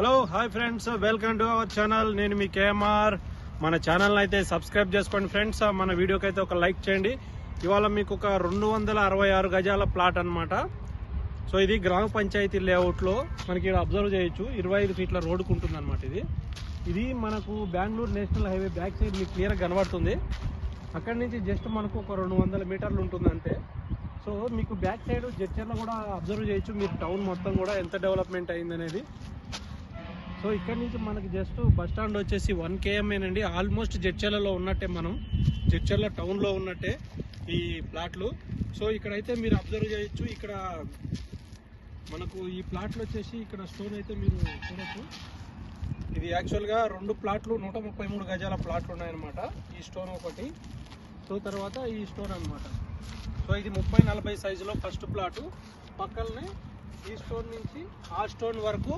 Hello hi friends, welcome to our channel. నేను మీ KMR. మన channel అయితే సబ్స్క్రైబ్ చేసుకోండి ఫ్రెండ్స్. మన వీడియోకి అయితే ఒక లైక్ చేయండి. ఇవాళ మీకు ఒక 266 గజాల ప్లాట్ అన్నమాట. సో ఇది గ్రామ పంచాయతీ లేఅవుట్లో మనకి ఇక్కడ అబ్జర్వ్ చేయొచ్చు. 25 ఫీట్ల రోడ్డుకు ఉంటుంది అనమాట. ఇది మనకు Bengaluru national highway back side మీకు క్లియర్గా కనబడుతుంది. అక్కడి నుంచి జస్ట్ మనకు ఒక 200 మీటర్లు ఉంటుంది అంతే. సో మీకు బ్యాక్ సైడ్ జడ్చర్లో కూడా అబ్జర్వ్ చేయొచ్చు మీరు, టౌన్ మొత్తం కూడా ఎంత డెవలప్మెంట్ అయింది అనేది. సో ఇక్కడ నుంచి మనకి జస్ట్ బస్ స్టాండ్ వచ్చేసి 1 km ఏనండి. ఆల్మోస్ట్ జడ్చర్లలో ఉన్నట్టే, మనం జడ్చర్ల టౌన్లో ఉన్నట్టే ఈ ప్లాట్లు. సో ఇక్కడైతే మీరు అబ్జర్వ్ చేయొచ్చు. ఇక్కడ మనకు ఈ ప్లాట్లు వచ్చేసి ఇక్కడ స్టోన్ అయితే మీరు చూడొచ్చు. ఇది యాక్చువల్గా 2 ప్లాట్లు 133 గజాల ప్లాట్లు ఉన్నాయన్నమాట. ఈ స్టోన్ ఒకటి, సో తర్వాత ఈ స్టోన్ అనమాట. సో ఇది 30-40 సైజులో ఫస్ట్ ప్లాటు. పక్కనే ఈ స్టోన్ నుంచి ఆ స్టోన్ వరకు